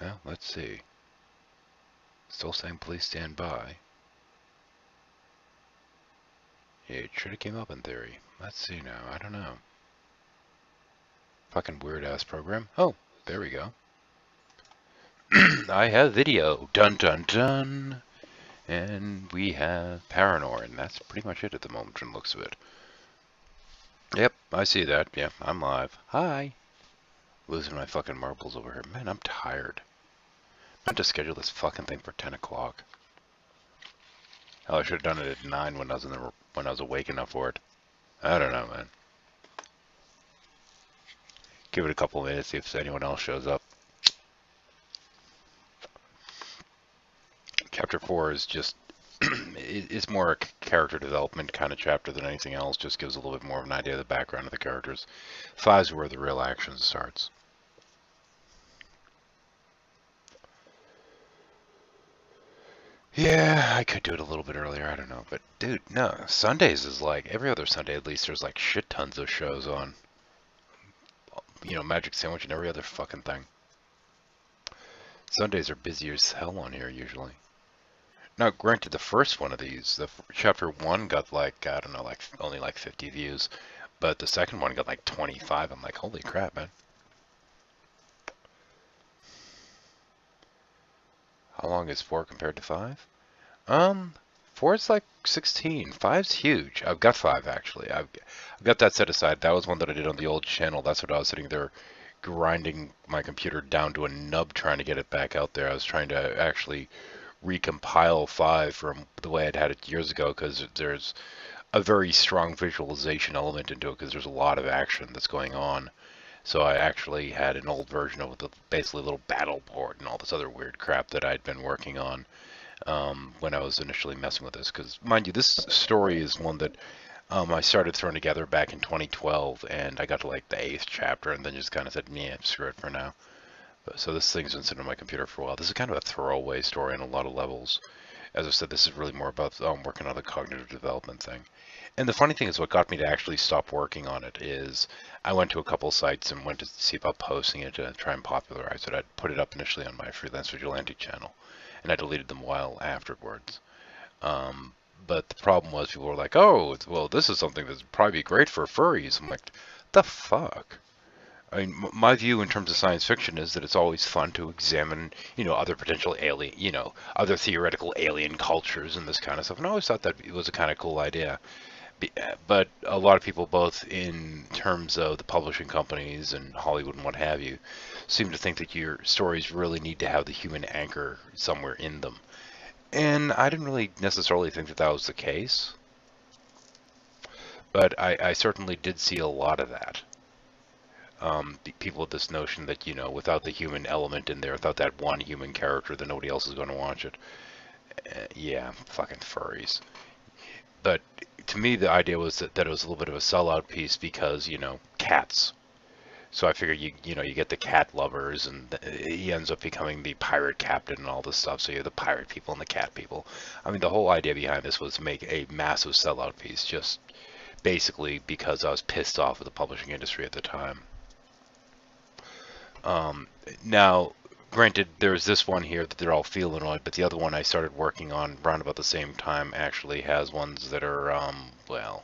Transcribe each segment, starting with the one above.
Well, let's see. Still saying please stand by. Yeah, it should have came up in theory. Let's see now. I don't know. Fucking weird-ass program. Oh, there we go. I have video. Dun dun dun. And we have Paranor, and that's pretty much it at the moment from the looks of it. Yep, I see that. Yeah, I'm live. Hi. Losing my fucking marbles over here. Man, I'm tired. I have to schedule this fucking thing for 10 o'clock. Hell, I should have done it at 9 when I was awake enough for it. I don't know, man. Give it a couple minutes, see if anyone else shows up. Chapter 4 is just... it's more a character development kind of chapter than anything else. Just gives a little bit more of an idea of the background of the characters. 5 is where the real action starts. Yeah, I could do it a little bit earlier, I don't know. But, dude, no. Sundays is like, every other Sunday at least, there's like shit tons of shows on. You know, Magic Sandwich and every other fucking thing. Sundays are busy as hell on here, usually. Now, granted, the first one of these, chapter 1 got like, I don't know, like only like 50 views. But the second one got like 25. I'm like, holy crap, man. How long is 4 compared to 5? 4's like 16. 5's huge. I've got 5 actually. I've got that set aside. That was one that I did on the old channel. That's what I was sitting there grinding my computer down to a nub trying to get it back out there. I was trying to actually recompile 5 from the way I'd had it years ago because there's a very strong visualization element into it because there's a lot of action that's going on. So I actually had an old version of the basically little battle port and all this other weird crap that I'd been working on when I was initially messing with this. Because, mind you, this story is one that I started throwing together back in 2012, and I got to like the 8th chapter and then just kind of said, yeah, screw it for now. So this thing's been sitting on my computer for a while. This is kind of a throwaway story on a lot of levels. As I said, this is really more about working on the cognitive development thing. And the funny thing is what got me to actually stop working on it is I went to a couple sites and went to see about posting it to try and popularize it. I'd put it up initially on my Freelance Vigilante channel, and I deleted them a while afterwards. But the problem was people were like, oh, well, this is something that'd probably be great for furries. I'm like, the fuck? I mean, my view in terms of science fiction is that it's always fun to examine, other potential alien, other theoretical alien cultures and this kind of stuff. And I always thought that it was a kind of cool idea. But a lot of people, both in terms of the publishing companies and Hollywood and what have you, seem to think that your stories really need to have the human anchor somewhere in them. And I didn't really necessarily think that that was the case. But I certainly did see a lot of that. People with this notion that, without the human element in there, without that one human character, then nobody else is going to watch it. Yeah, fucking furries. But to me, the idea was that it was a little bit of a sellout piece because, cats. So I figured you get the cat lovers, and he ends up becoming the pirate captain and all this stuff. So you have the pirate people and the cat people. I mean, the whole idea behind this was to make a massive sellout piece, just basically because I was pissed off with the publishing industry at the time. Now, granted, there's this one here that they're all feeling, but the other one I started working on around about the same time actually has ones that are, well,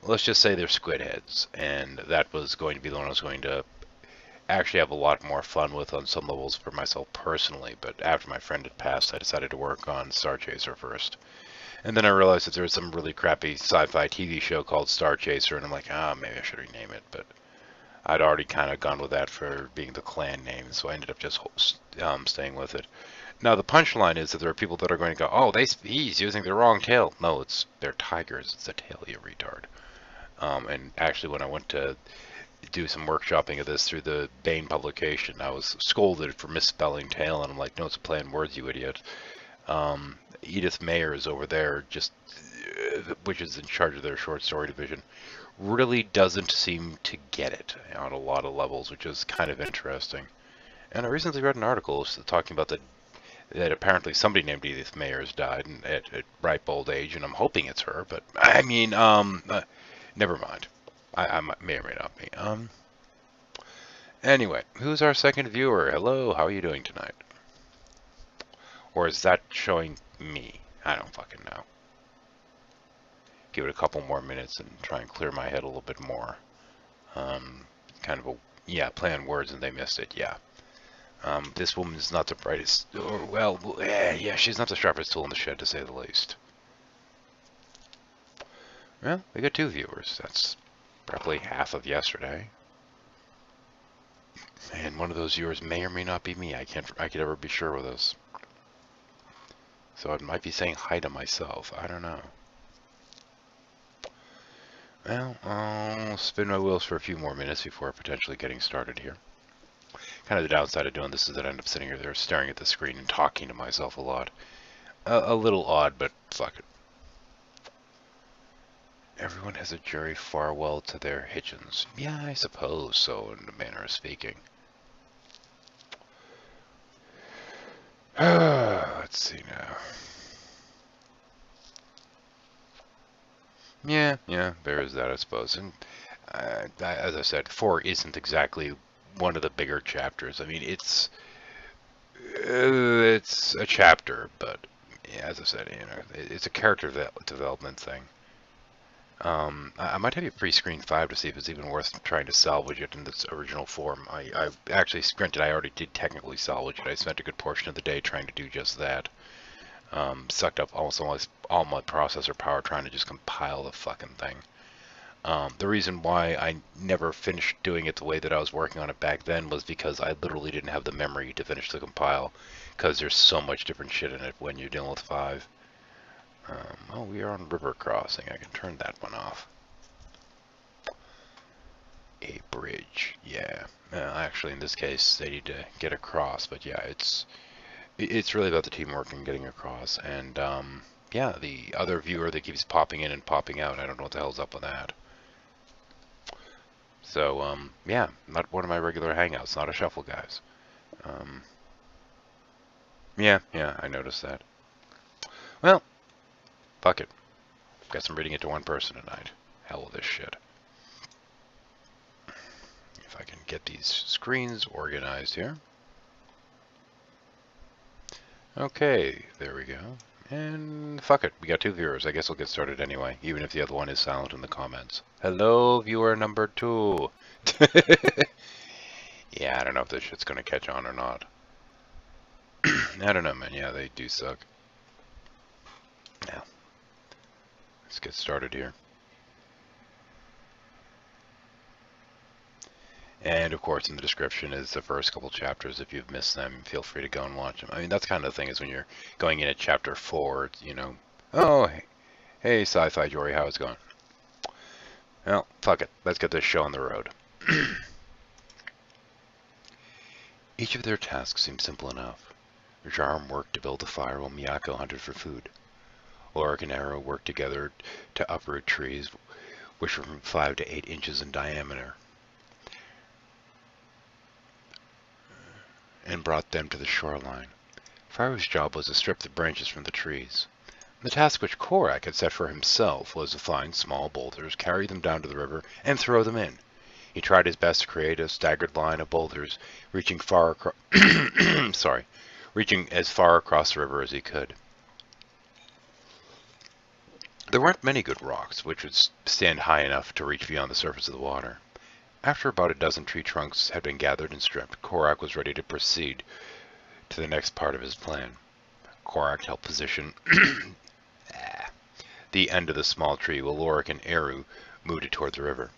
let's just say they're squid heads, and that was going to be the one I was going to actually have a lot more fun with on some levels for myself personally, but after my friend had passed, I decided to work on Star Chaser first. And then I realized that there was some really crappy sci-fi TV show called Star Chaser, and I'm like, maybe I should rename it, but I'd already kind of gone with that for being the clan name, so I ended up just staying with it. Now, the punchline is that there are people that are going to go, oh, he's using the wrong tail. No, they're tigers. It's a tail, you retard. And actually, when I went to do some workshopping of this through the Bane publication, I was scolded for misspelling tail, and I'm like, no, it's a play on words, you idiot. Edith Mayer is over there, which is in charge of their short story division, really doesn't seem to get it on a lot of levels, which is kind of interesting. And I recently read an article talking about that apparently somebody named Edith Mayer has died at ripe old age, and I'm hoping it's her, but I mean, never mind. I may or may not be. Anyway, who's our second viewer? Hello, how are you doing tonight? Or is that showing me? I don't fucking know. Give it a couple more minutes and try and clear my head a little bit more. Kind of a, yeah, play on words and they missed it, yeah. This woman is not the brightest, or, well, yeah, she's not the sharpest tool in the shed, to say the least. Well, we got 2 viewers. That's probably half of yesterday. And one of those viewers may or may not be me. I could ever be sure with this. So I might be saying hi to myself. I don't know. Well, I'll spin my wheels for a few more minutes before potentially getting started here. Kind of the downside of doing this is that I end up sitting here there staring at the screen and talking to myself a lot. A little odd, but fuck it. Everyone has a Jerry Farwell to their Hitchens. Yeah, I suppose so, in a manner of speaking. Let's see now. Yeah, there is that, I suppose. And as I said, 4 isn't exactly one of the bigger chapters. I mean, it's a chapter, but yeah, as I said, you know, it's a character development thing. I might have you pre-screen 5 to see if it's even worth trying to salvage it in its original form. I actually, granted, I already did technically salvage it. I spent a good portion of the day trying to do just that. Sucked up almost all my processor power trying to just compile the fucking thing. The reason why I never finished doing it the way that I was working on it back then was because I literally didn't have the memory to finish the compile, because there's so much different shit in it when you're dealing with 5. Oh, we are on river crossing. I can turn that one off. A bridge, yeah. Actually, in this case, they need to get across, but yeah, it's really about the teamwork and getting across. And yeah, the other viewer that keeps popping in and popping out, I don't know what the hell's up with that. So yeah, not one of my regular hangouts, not a shuffle, guys. Yeah, I noticed that. Well, fuck it. Guess I'm reading it to one person tonight. Hell with this shit. If I can get these screens organized here. Okay, there we go. And fuck it, we got 2 viewers. I guess we'll get started anyway, even if the other one is silent in the comments. Hello, viewer number 2. Yeah, I don't know if this shit's gonna catch on or not. I don't know, man. Yeah, they do suck. Now, let's get started here. And of course, in the description is the first couple chapters. If you've missed them, feel free to go and watch them. I mean, that's kind of the thing is when you're going in at chapter 4, you know. Oh, hey, Sci-Fi Jory, how's it going? Well, fuck it. Let's get this show on the road. Each of their tasks seemed simple enough. Jarm worked to build a fire while Miyako hunted for food. Ulrich and Arrow worked together to uproot trees, which were from 5 to 8 inches in diameter, and brought them to the shoreline. Faru's job was to strip the branches from the trees. The task which Korak had set for himself was to find small boulders, carry them down to the river, and throw them in. He tried his best to create a staggered line of boulders, reaching as far across the river as he could. There weren't many good rocks which would stand high enough to reach beyond the surface of the water. After about a dozen tree trunks had been gathered and stripped, Korak was ready to proceed to the next part of his plan. Korak helped position the end of the small tree while Ulrich and Eru moved it toward the river.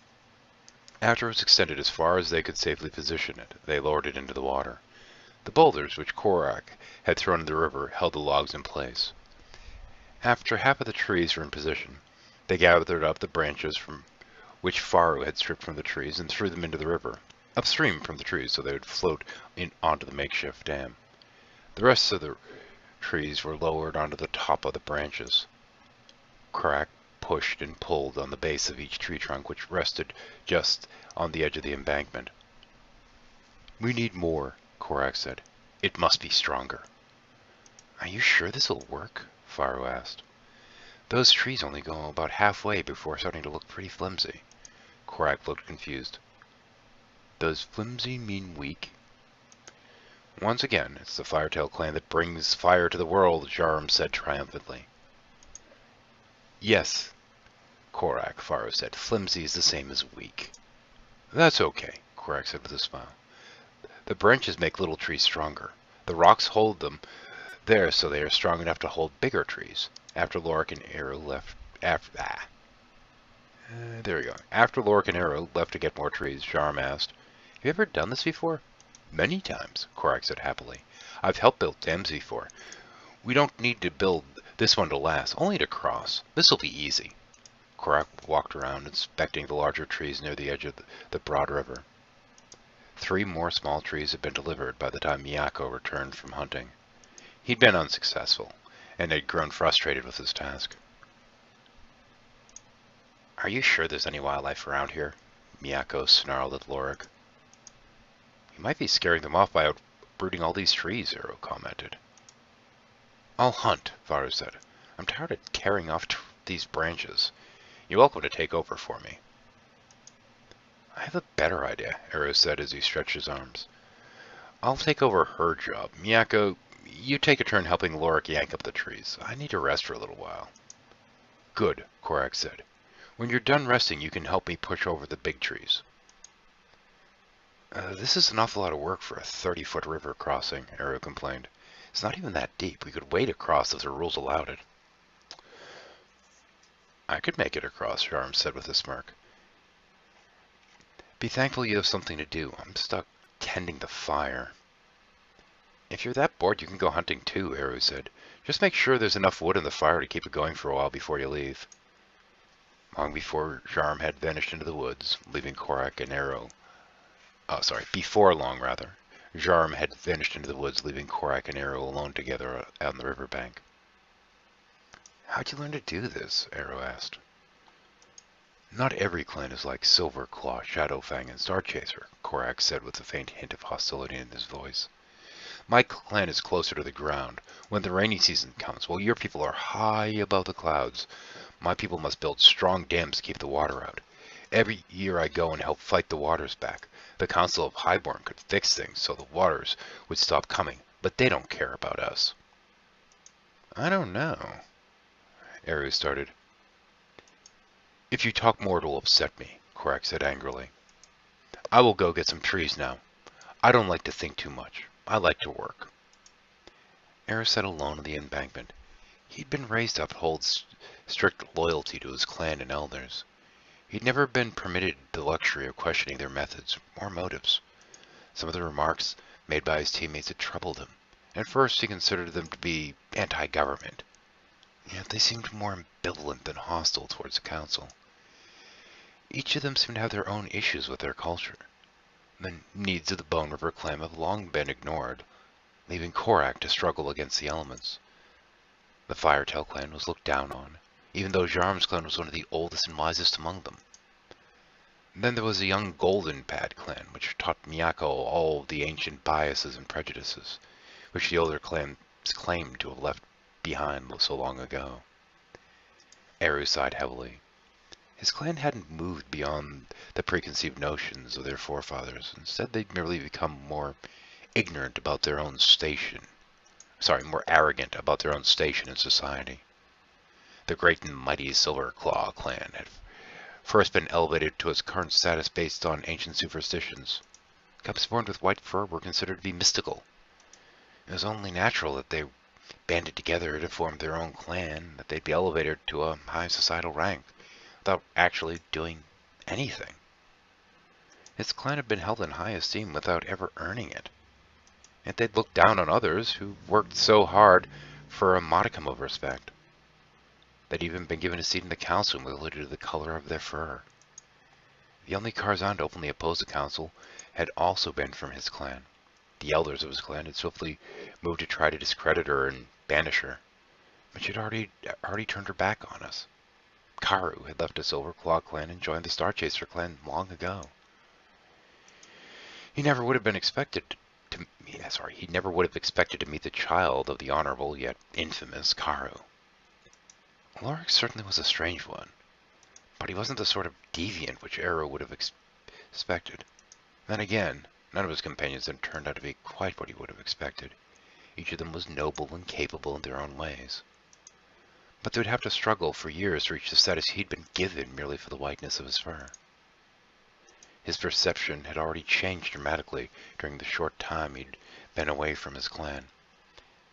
After it was extended as far as they could safely position it, they lowered it into the water. The boulders which Korak had thrown in the river held the logs in place. After half of the trees were in position, they gathered up the branches from which Faru had stripped from the trees and threw them into the river, upstream from the trees so they would float onto the makeshift dam. The rest of the trees were lowered onto the top of the branches. Korak pushed and pulled on the base of each tree trunk, which rested just on the edge of the embankment. "We need more," Korak said. "It must be stronger." "Are you sure this will work?" Faru asked. "Those trees only go about halfway before starting to look pretty flimsy." Korak looked confused. Does flimsy mean weak? Once again, it's the Firetail clan that brings fire to the world, Jarum said triumphantly. Yes, Korak, Faro said. Flimsy is the same as weak. That's okay, Korak said with a smile. The branches make little trees stronger. The rocks hold them there so they are strong enough to hold bigger trees. After Lorik and Arrow left... there we go. After Lorik and Arrow left to get more trees, Jarum asked, "Have you ever done this before?" "Many times," Korak said happily. "I've helped build dams before. We don't need to build this one to last, only to cross. This'll be easy." Korak walked around, inspecting the larger trees near the edge of the broad river. 3 more small trees had been delivered by the time Miyako returned from hunting. He'd been unsuccessful, and had grown frustrated with his task. "Are you sure there's any wildlife around here?" Miyako snarled at Lorik. "You might be scaring them off by uprooting all these trees," Arrow commented. "I'll hunt," Varu said. "I'm tired of tearing off these branches. You're welcome to take over for me." "I have a better idea," Arrow said as he stretched his arms. "I'll take over her job. Miyako, you take a turn helping Lorik yank up the trees. I need to rest for a little while." "Good," Korak said. "When you're done resting, you can help me push over the big trees." This is an awful lot of work for a 30-foot river crossing," Arrow complained. "It's not even that deep. We could wade across if the rules allowed it." "I could make it across," Jarum said with a smirk. "Be thankful you have something to do. I'm stuck tending the fire." "If you're that bored, you can go hunting too," Arrow said. "Just make sure there's enough wood in the fire to keep it going for a while before you leave." Long before Jarum had vanished into the woods, leaving Korak and Arrow... before long, rather. Jarum had vanished into the woods, leaving Korak and Arrow alone together on the riverbank. "How'd you learn to do this?" Arrow asked. "Not every clan is like Silver Claw, Shadowfang, and Starchaser," Korak said with a faint hint of hostility in his voice. "My clan is closer to the ground. When the rainy season comes, while your people are high above the clouds, my people must build strong dams to keep the water out. Every year I go and help fight the waters back. The Council of Highborn could fix things so the waters would stop coming, but they don't care about us." "I don't know," Arrow started. "If you talk more, it'll upset me," Korak said angrily. "I will go get some trees now. I don't like to think too much. I like to work." Arrow sat alone on the embankment. He'd been raised to uphold strict loyalty to his clan and elders. He'd never been permitted the luxury of questioning their methods or motives. Some of the remarks made by his teammates had troubled him. At first he considered them to be anti-government, yet they seemed more ambivalent than hostile towards the council. Each of them seemed to have their own issues with their culture. The needs of the Bone River clan have long been ignored, leaving Korak to struggle against the elements. The Firetail clan was looked down on, even though Jarum's clan was one of the oldest and wisest among them. Then there was the young Golden Pad clan, which taught Miyako all the ancient biases and prejudices, which the older clans claimed to have left behind so long ago. Eru sighed heavily. His clan hadn't moved beyond the preconceived notions of their forefathers. Instead, they'd merely become more ignorant about their own station. More arrogant about their own station in society. The great and mighty Silver Claw clan had first been elevated to its current status based on ancient superstitions. Cubs born with white fur were considered to be mystical. It was only natural that they banded together to form their own clan, that they'd be elevated to a high societal rank, without actually doing anything. His clan had been held in high esteem without ever earning it. Yet they'd look down on others who worked so hard for a modicum of respect. They'd even been given a seat in the council merely due to the color of their fur. The only Karzan to openly oppose the council had also been from his clan. The elders of his clan had swiftly moved to try to discredit her and banish her, but she'd already turned her back on us. Karu had left the Silver Claw clan and joined the Starchaser clan long ago. He never would have expected to meet the child of the honorable yet infamous Karu. Lorik certainly was a strange one, but he wasn't the sort of deviant which Arrow would have expected. Then again, none of his companions had turned out to be quite what he would have expected. Each of them was noble and capable in their own ways. But they would have to struggle for years to reach the status he'd been given merely for the whiteness of his fur. His perception had already changed dramatically during the short time he'd been away from his clan.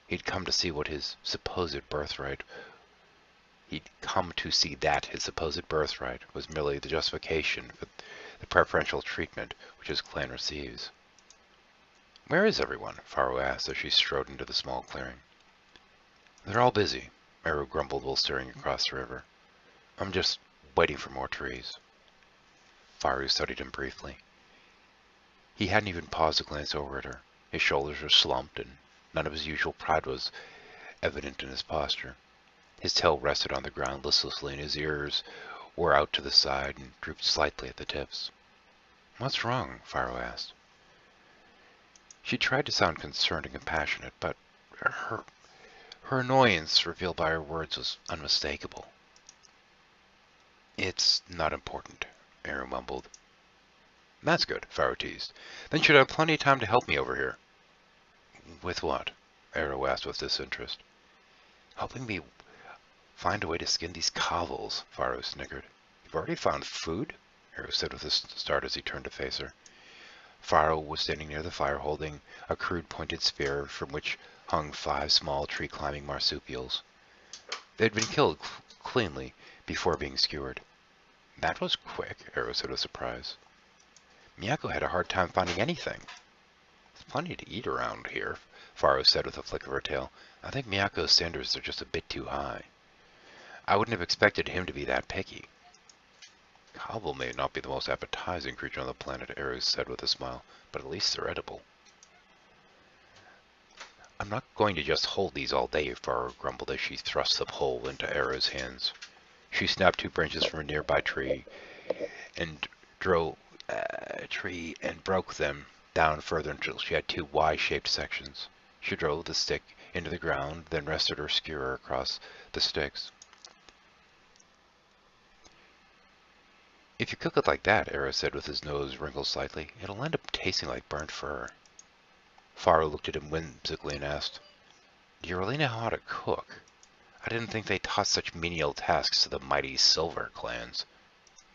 He'd come to see his supposed birthright was merely the justification for the preferential treatment which his clan receives. "Where is everyone?" Faro asked as she strode into the small clearing. "They're all busy," Eru grumbled while staring across the river. "I'm just waiting for more trees." Faru studied him briefly. He hadn't even paused to glance over at her. His shoulders were slumped, and none of his usual pride was evident in his posture. His tail rested on the ground listlessly, and his ears were out to the side and drooped slightly at the tips. "What's wrong?" Faro asked. She tried to sound concerned and compassionate, but her annoyance revealed by her words was unmistakable. "It's not important," Eru mumbled. "That's good," Faro teased. "Then you'd have plenty of time to help me over here." "With what?" Eru asked with disinterest. "Helping me find a way to skin these cavils," Faro snickered. "You've already found food?" Eru said with a start as he turned to face her. Faro was standing near the fire holding a crude pointed spear from which hung 5 small tree-climbing marsupials. They had been killed cleanly before being skewered. "That was quick," Eru said with surprise. "Miyako had a hard time finding anything." "There's plenty to eat around here," Faro said with a flick of her tail. "I think Miyako's standards are just a bit too high. I wouldn't have expected him to be that picky." "Cobble may not be the most appetizing creature on the planet," Eru said with a smile, "but at least they're edible." "I'm not going to just hold these all day," Faro grumbled as she thrust the pole into Eru's hands. She snapped 2 branches from a nearby tree and broke them down further until she had 2 Y-shaped sections. She drove the stick into the ground, then rested her skewer across the sticks. "If you cook it like that," Eru said with his nose wrinkled slightly, "it'll end up tasting like burnt fur." Faro looked at him whimsically and asked, "Do you really know how to cook? I didn't think they taught such menial tasks to the mighty Silver clans."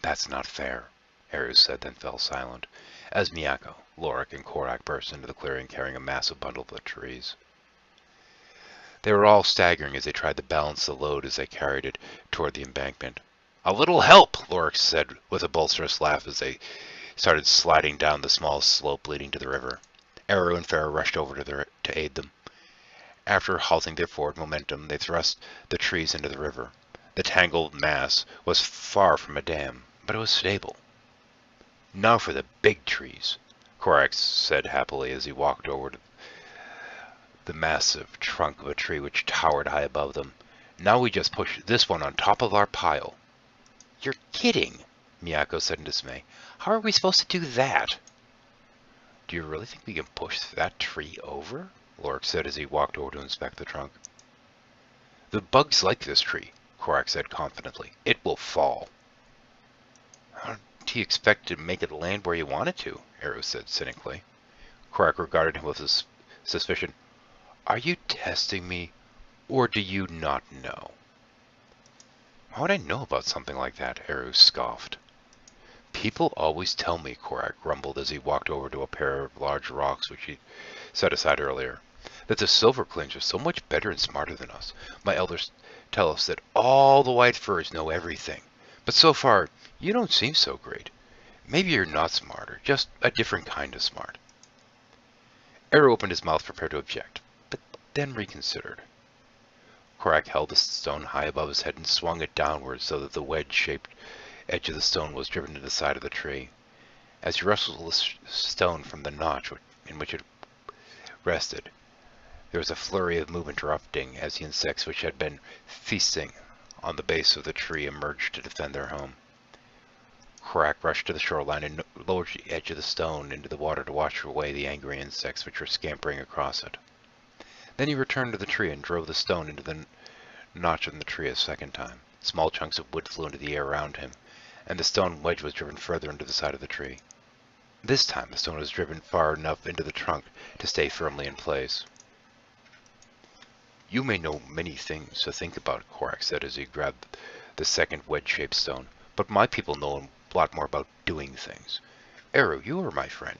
"That's not fair," Eru said, then fell silent, as Miyako, Lorik, and Korak burst into the clearing carrying a massive bundle of the trees. They were all staggering as they tried to balance the load as they carried it toward the embankment. "A little help!" Lorik said with a boisterous laugh as they started sliding down the small slope leading to the river. Eru and Farah rushed over to aid them. After halting their forward momentum, they thrust the trees into the river. The tangled mass was far from a dam, but it was stable. "Now for the big trees," Korak said happily as he walked over to the massive trunk of a tree which towered high above them. "Now we just push this one on top of our pile." "You're kidding," Miyako said in dismay. "How are we supposed to do that?" "Do you really think we can push that tree over?" Lorik said as he walked over to inspect the trunk. "The bugs like this tree," Korak said confidently. "It will fall." "How do you expect to make it land where you want it to?" Eru said cynically. Korak regarded him with suspicion. "Are you testing me, or do you not know?" "How would I know about something like that?" Eru scoffed. "People always tell me," Korak grumbled as he walked over to a pair of large rocks which he set aside earlier, "that the Silver clans are so much better and smarter than us. My elders tell us that all the white furs know everything. But so far, you don't seem so great. Maybe you're not smarter, just a different kind of smart." Eru opened his mouth prepared to object, but then reconsidered. Korak held the stone high above his head and swung it downward so that the wedge-shaped edge of the stone was driven to the side of the tree. As he wrestled the stone from the notch in which it rested, there was a flurry of movement erupting as the insects which had been feasting on the base of the tree emerged to defend their home. Korak rushed to the shoreline and lowered the edge of the stone into the water to wash away the angry insects which were scampering across it. Then he returned to the tree and drove the stone into the notch in the tree a second time. Small chunks of wood flew into the air around him, and the stone wedge was driven further into the side of the tree. This time the stone was driven far enough into the trunk to stay firmly in place. You may know many things to think about, Korak said as he grabbed the second wedge-shaped stone, but my people know a lot more about doing things. Eru, you are my friend.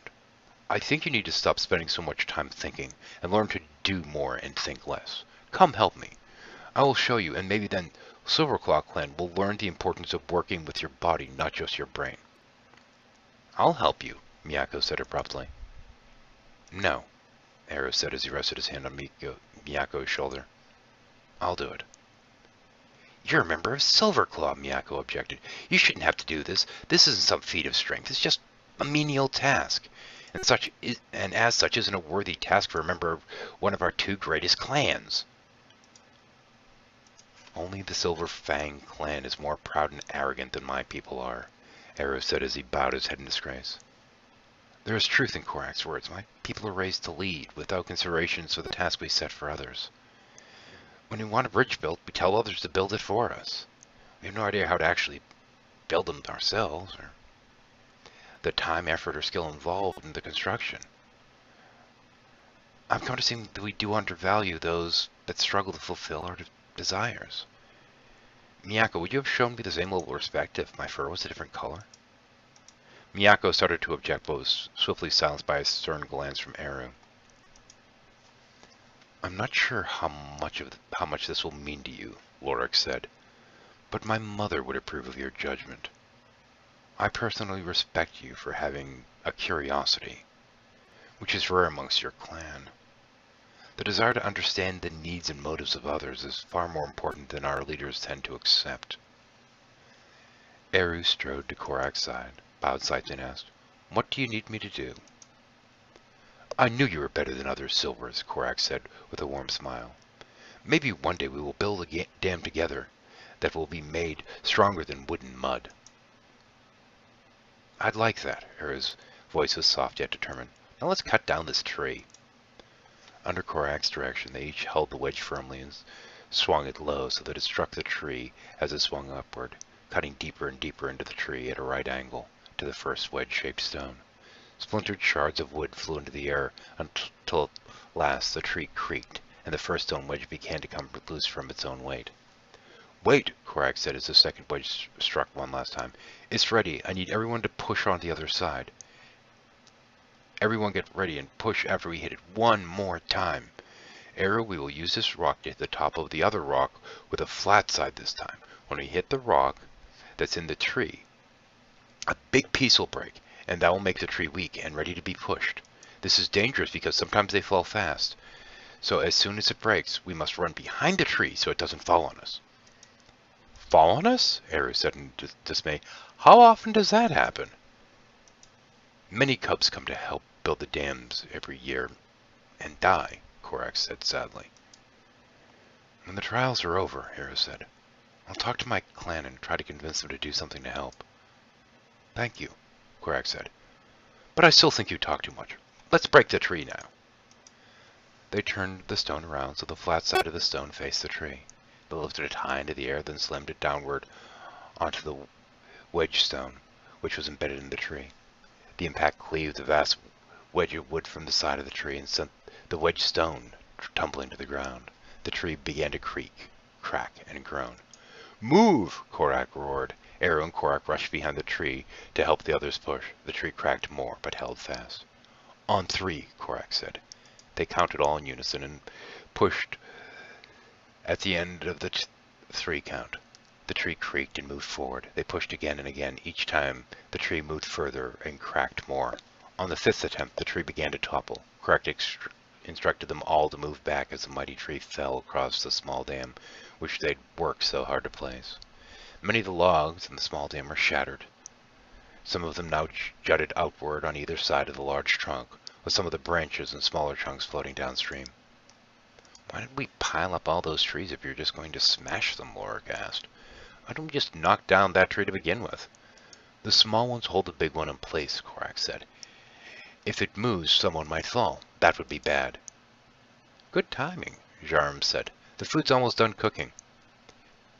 I think you need to stop spending so much time thinking and learn to do more and think less. Come help me. I will show you, and maybe then Silverclaw clan will learn the importance of working with your body, not just your brain. I'll help you, Miyako said abruptly. No, Eru said as he rested his hand on Miyako's shoulder. I'll do it. You're a member of Silverclaw, Miyako objected. You shouldn't have to do this. This isn't some feat of strength. It's just a menial task. And as such isn't a worthy task for a member of one of our two greatest clans. Only the Silver Fang clan is more proud and arrogant than my people are, Eru said as he bowed his head in disgrace. There is truth in Korak's words. My people are raised to lead, without considerations for the task we set for others. When we want a bridge built, we tell others to build it for us. We have no idea how to actually build them ourselves, or the time, effort, or skill involved in the construction. I've come to see that we do undervalue those that struggle to fulfill our desires. Miyako, would you have shown me the same level of respect if my fur was a different color? Miyako started to object, but was swiftly silenced by a stern glance from Eru. I'm not sure how much this will mean to you, Lorik said, but my mother would approve of your judgment. I personally respect you for having a curiosity, which is rare amongst your clan. The desire to understand the needs and motives of others is far more important than our leaders tend to accept. Eru strode to Korak's side, bowed slightly and asked, What do you need me to do? I knew you were better than others, Silvers, Korak said with a warm smile. Maybe one day we will build a dam together that will be made stronger than wood and mud. I'd like that, Eru's voice was soft yet determined. Now let's cut down this tree. Under Korak's direction, they each held the wedge firmly and swung it low so that it struck the tree as it swung upward, cutting deeper and deeper into the tree at a right angle to the first wedge-shaped stone. Splintered shards of wood flew into the air until at last the tree creaked, and the first stone wedge began to come loose from its own weight. Wait, Korak said as the second wedge struck one last time. It's ready. I need everyone to push on the other side. Everyone get ready and push after we hit it one more time. Eru, we will use this rock to hit the top of the other rock with a flat side this time. When we hit the rock that's in the tree, a big piece will break, and that will make the tree weak and ready to be pushed. This is dangerous because sometimes they fall fast. So as soon as it breaks, we must run behind the tree so it doesn't fall on us. Fall on us? Eru said in dismay. How often does that happen? Many cubs come to help build the dams every year and die, Korak said sadly. When the trials are over, Eru said, I'll talk to my clan and try to convince them to do something to help. Thank you, Korak said, but I still think you talk too much. Let's break the tree now. They turned the stone around so the flat side of the stone faced the tree. They lifted it high into the air, then slammed it downward onto the wedge stone, which was embedded in the tree. The impact cleaved the vast wedge of wood from the side of the tree and sent the wedge stone tumbling to the ground. The tree began to creak, crack, and groan. Move! Korak roared. Eru and Korak rushed behind the tree to help the others push. The tree cracked more, but held fast. On 3, Korak said. They counted all in unison and pushed. At the end of the 3 count, the tree creaked and moved forward. They pushed again and again. Each time, the tree moved further and cracked more. On the 5th attempt, the tree began to topple. Korak instructed them all to move back as the mighty tree fell across the small dam, which they'd worked so hard to place. Many of the logs in the small dam were shattered. Some of them now jutted outward on either side of the large trunk, with some of the branches and smaller chunks floating downstream. Why did we pile up all those trees if you're just going to smash them, Lorik asked. Why don't we just knock down that tree to begin with? The small ones hold the big one in place, Korak said. If it moves, someone might fall. That would be bad. Good timing, Jarm said. The food's almost done cooking.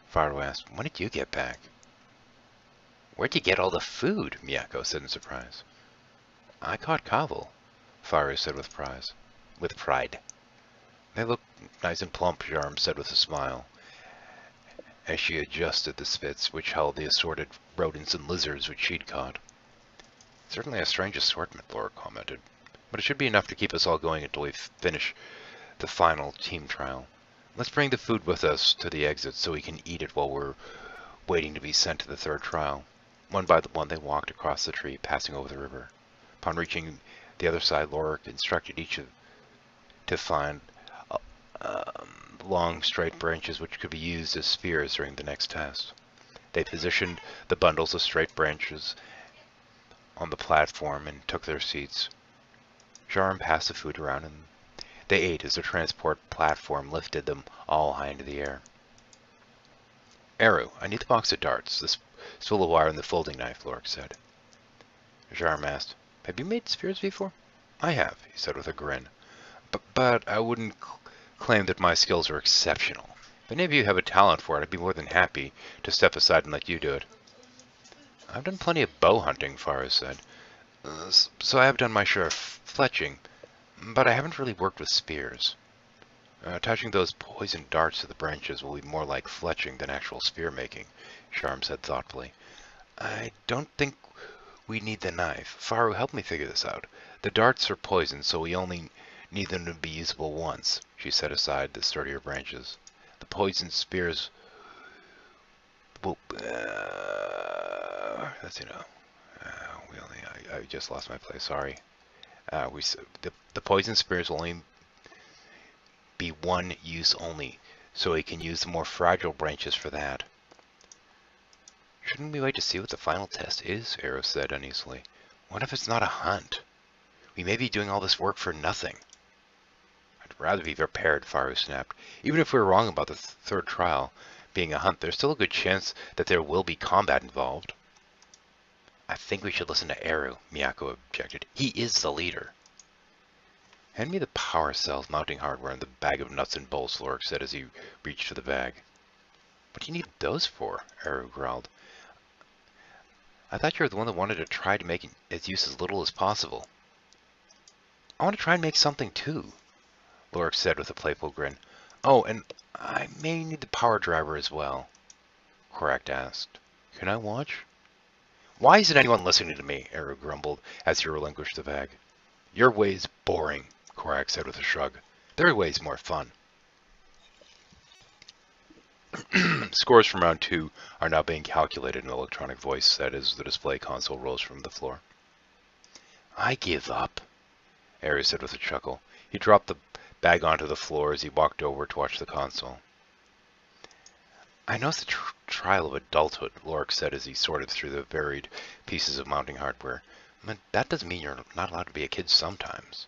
Faro asked, when did you get back? Where'd you get all the food? Miyako said in surprise. I caught Kaval, Faru said with pride. They look nice and plump, Jarm said with a smile, as she adjusted the spits which held the assorted rodents and lizards which she'd caught. Certainly a strange assortment, Laura commented, but it should be enough to keep us all going until we finish the final team trial. Let's bring the food with us to the exit so we can eat it while we're waiting to be sent to the third trial. One by one they walked across the tree, passing over the river. Upon reaching the other side, Laura instructed each to find long, straight branches which could be used as spears during the next test. They positioned the bundles of straight branches on the platform and took their seats. Jarm passed the food around and they ate as the transport platform lifted them all high into the air. Eru, I need the box of darts, the spool of wire, and the folding knife, Lork said. Jarm asked, have you made spheres before? I have, he said with a grin. But I wouldn't claim that my skills are exceptional. If any of you have a talent for it, I'd be more than happy to step aside and let you do it. I've done plenty of bow hunting, Faru said. So I have done my share of fletching, but I haven't really worked with spears. Attaching those poisoned darts to the branches will be more like fletching than actual spear making, Jarm said thoughtfully. I don't think we need the knife. Faru, help me figure this out. The darts are poisoned, so we only need them to be usable once. She set aside the sturdier branches. The poisoned spears will... I just lost my place, sorry. The poison spears will only be one use only, so we can use the more fragile branches for that. Shouldn't we wait to see what the final test is? Eru said uneasily. What if it's not a hunt? We may be doing all this work for nothing. I'd rather be prepared, Faru snapped. Even if we're wrong about the third trial being a hunt, there's still a good chance that there will be combat involved. I think we should listen to Eru, Miyako objected. He is the leader. Hand me the power cells, mounting hardware, and the bag of nuts and bolts, Lork said as he reached for the bag. What do you need those for? Eru growled. I thought you were the one that wanted to try to make its use as little as possible. I want to try and make something too, Lork said with a playful grin. Oh, and I may need the power driver as well, Korak asked. Can I watch? Why isn't anyone listening to me? Eru grumbled as he relinquished the bag. Your way's boring, Korak said with a shrug. Their way's more fun. Scores from round 2 are now being calculated, an electronic voice said as the display console rose from the floor. I give up, Eru said with a chuckle. He dropped the bag onto the floor as he walked over to watch the console. I know it's the trial of adulthood, Lork said as he sorted through the varied pieces of mounting hardware. But that doesn't mean you're not allowed to be a kid sometimes.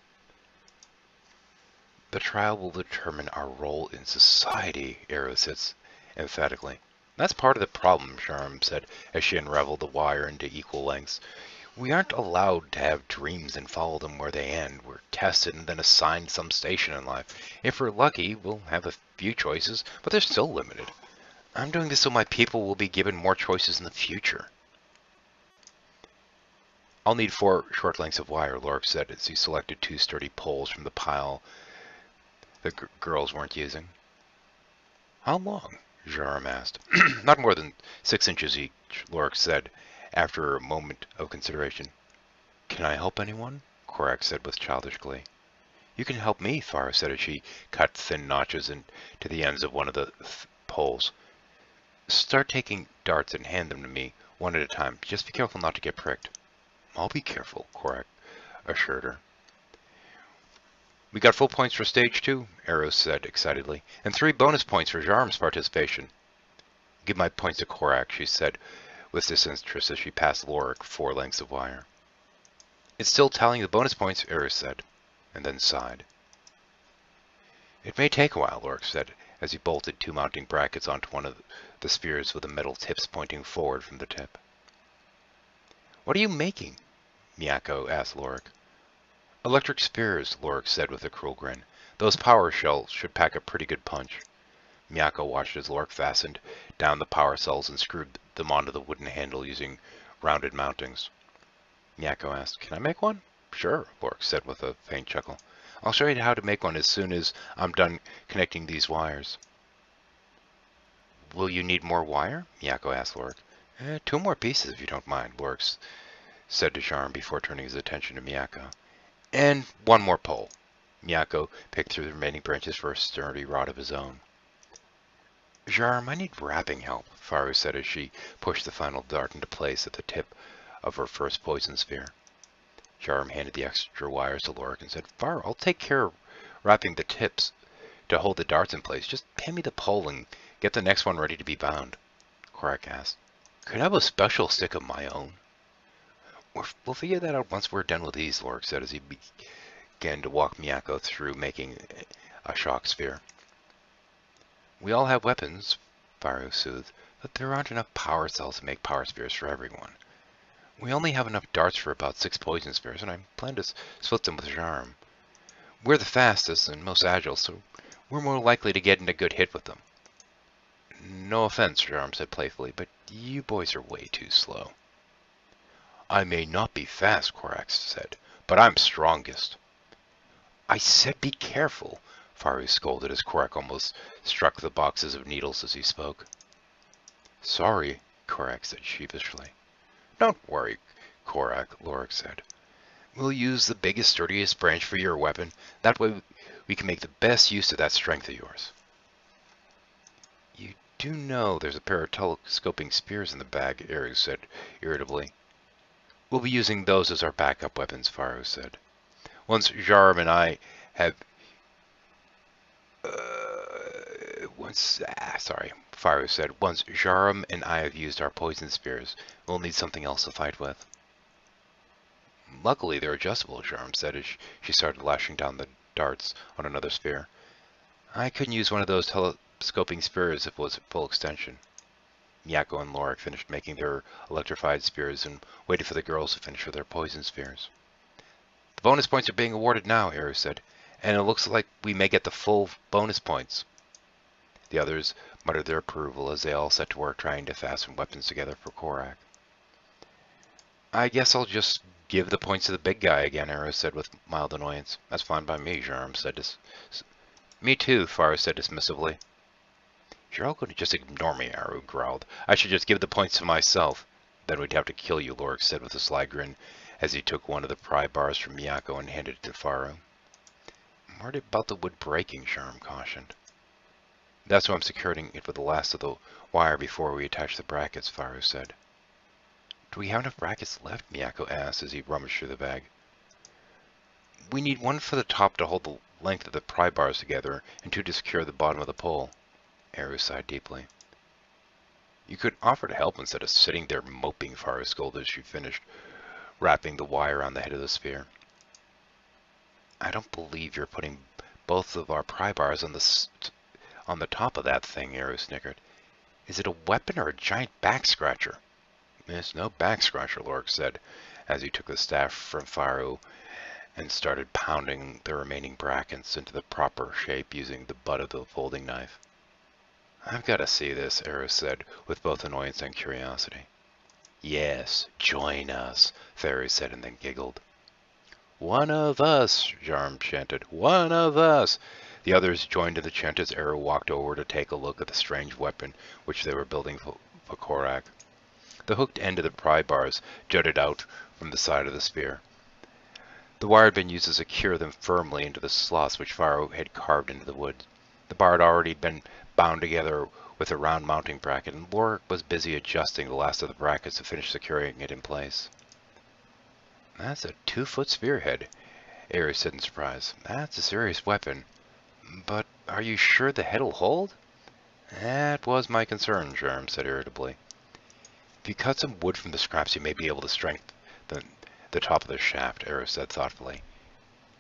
The trial will determine our role in society, Eru said emphatically. That's part of the problem, Jarm said as she unraveled the wire into equal lengths. We aren't allowed to have dreams and follow them where they end. We're tested and then assigned some station in life. If we're lucky, we'll have a few choices, but they're still limited. I'm doing this so my people will be given more choices in the future. I'll need 4 short lengths of wire, Lork said as he selected 2 sturdy poles from the pile the girls weren't using. How long? Jarm asked. Not more than 6 inches each, Lork said after a moment of consideration. Can I help anyone? Korak said with childish glee. You can help me, Faru said as she cut thin notches into the ends of one of the poles. Start taking darts and hand them to me one at a time. Just be careful not to get pricked. I'll be careful, Korak assured her. We got full points for stage 2, Eru said excitedly, and 3 bonus points for Jarm's participation. Give my points to Korak, she said with disinterest as she passed Lork 4 lengths of wire. It's still tallying the bonus points, Eru said, and then sighed. It may take a while, Lork said, as he bolted 2 mounting brackets onto one of the spears with the metal tips pointing forward from the tip. What are you making? Miyako asked Lork. Electric spears, Lork said with a cruel grin. Those power shells should pack a pretty good punch. Miyako watched as Lork fastened down the power cells and screwed them onto the wooden handle using rounded mountings. Miyako asked, Can I make one? Sure, Lork said with a faint chuckle. I'll show you how to make one as soon as I'm done connecting these wires. Will you need more wire? Miyako asked Lork. 2 more pieces, if you don't mind, Lork said to Charm before turning his attention to Miyako. And 1 more pole. Miyako picked through the remaining branches for a sturdy rod of his own. Charm, I need wrapping help, Faru said as she pushed the final dart into place at the tip of her first poison sphere. Charm handed the extra wires to Lork and said, Faru, I'll take care of wrapping the tips to hold the darts in place. Just hand me the pole and get the next one ready to be bound. Korak asked. Could I have a special stick of my own? We'll figure that out once we're done with these, Lork said as he began to walk Miyako through making a shock sphere. We all have weapons, Faru soothed, but there aren't enough power cells to make power spheres for everyone. We only have enough darts for about 6 poison spheres, and I plan to split them with Charm. We're the fastest and most agile, so we're more likely to get in a good hit with them. No offense, Charm said playfully, but you boys are way too slow. I may not be fast, Korax said, but I'm strongest. I said be careful, Faru scolded as Korak almost struck the boxes of needles as he spoke. Sorry, Korak said sheepishly. Don't worry, Korak, Lork said. We'll use the biggest, sturdiest branch for your weapon. That way we can make the best use of that strength of yours. You do know there's a pair of telescoping spears in the bag, Eru said irritably. We'll be using those as our backup weapons, Faru said. Once Jaram and I have... Faru said. Once Jaram and I have used our poison spears, we'll need something else to fight with. Luckily, they're adjustable, Jaram said as she started lashing down the darts on another sphere. I couldn't use one of those telescoping spears if it was at full extension. Miyako and Lork finished making their electrified spears and waited for the girls to finish with their poison spheres. The bonus points are being awarded now, Eru said, and it looks like we may get the full bonus points. The others muttered their approval as they all set to work trying to fasten weapons together for Korak. I guess I'll just give the points to the big guy again, Eru said with mild annoyance. That's fine by me, Jaram said. Me too, Faru said dismissively. You're all going to just ignore me, Eru growled. I should just give the points to myself. Then we'd have to kill you, Lork said with a sly grin as he took one of the pry bars from Miyako and handed it to Faru. I'm worried about the wood breaking, Jaram cautioned. That's why I'm securing it with the last of the wire before we attach the brackets, Faru said. Do we have enough brackets left? Miyako asked as he rummaged through the bag. We need 1 for the top to hold the length of the pry bars together and 2 to secure the bottom of the pole. Eru sighed deeply. You could offer to help instead of sitting there moping, Faru scolded as she finished wrapping the wire on the head of the sphere. I don't believe you're putting both of our pry bars on the top of that thing, Eru snickered. Is it a weapon or a giant back scratcher? It's no back scratcher, Lork said, as he took the staff from Faru and started pounding the remaining brackets into the proper shape using the butt of the folding knife. I've got to see this, Eru said, with both annoyance and curiosity. Yes, join us, Faru said and then giggled. One of us, Jarm chanted. One of us! The others joined in the chant as Eru walked over to take a look at the strange weapon which they were building for Korak. The hooked end of the pry bars jutted out from the side of the sphere. The wire had been used to secure them firmly into the slots which Faru had carved into the wood. The bar had already been bound together with a round mounting bracket, and Lork was busy adjusting the last of the brackets to finish securing it in place. That's a 2-foot spearhead, Eru said in surprise. That's a serious weapon. But are you sure the head'll hold? That was my concern, Jarm said irritably. If you cut some wood from the scraps, you may be able to strengthen the top of the shaft, Eru said thoughtfully.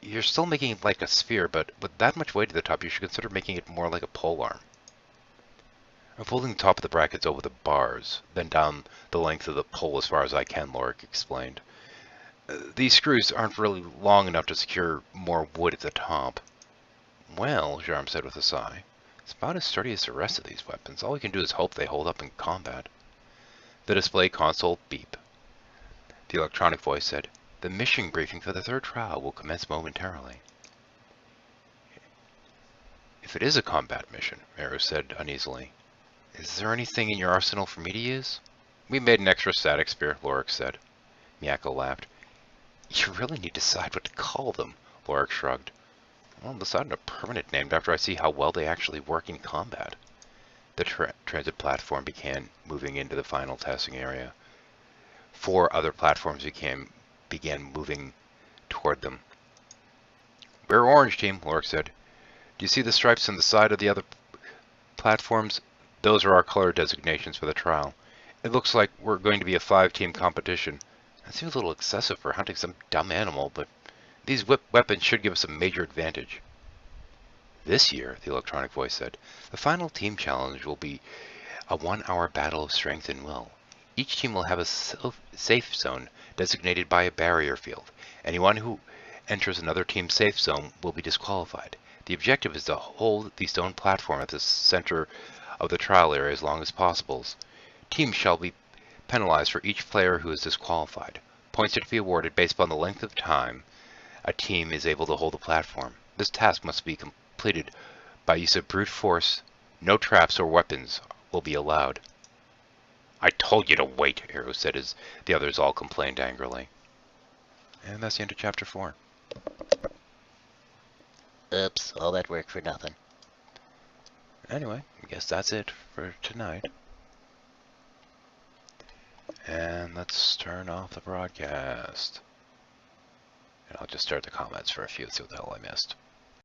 You're still making it like a sphere, but with that much weight at the top, you should consider making it more like a polearm. I'm folding the top of the brackets over the bars, then down the length of the pole as far as I can, Lork explained. These screws aren't really long enough to secure more wood at the top. Well, Jarm said with a sigh, it's about as sturdy as the rest of these weapons. All we can do is hope they hold up in combat. The display console beeped. The electronic voice said, The mission briefing for the third trial will commence momentarily. If it is a combat mission, Meru said uneasily, is there anything in your arsenal for me to use? We made an extra static spear, Lorik said. Miyako laughed. You really need to decide what to call them, Lorik shrugged. Well, I'll decide on a permanent name after I see how well they actually work in combat. The transit platform began moving into the final testing area. 4 other platforms began moving toward them. We're orange team, Lorik said. Do you see the stripes on the side of the other platforms? Those are our color designations for the trial. It looks like we're going to be a 5-team competition. That seems a little excessive for hunting some dumb animal, but these weapons should give us a major advantage. This year, the electronic voice said, the final team challenge will be a 1-hour battle of strength and will. Each team will have a safe zone designated by a barrier field. Anyone who enters another team's safe zone will be disqualified. The objective is to hold the stone platform at the center of the trial area as long as possible. Teams shall be penalized for each player who is disqualified. Points are to be awarded based upon the length of time a team is able to hold the platform. This task must be completed by use of brute force. No traps or weapons will be allowed. I told you to wait, Hero said as the others all complained angrily. And that's the end of Chapter 4. Oops, all that work for nothing. Anyway, I guess that's it for tonight. And let's turn off the broadcast. And I'll just start the comments for a few, see what the hell I missed.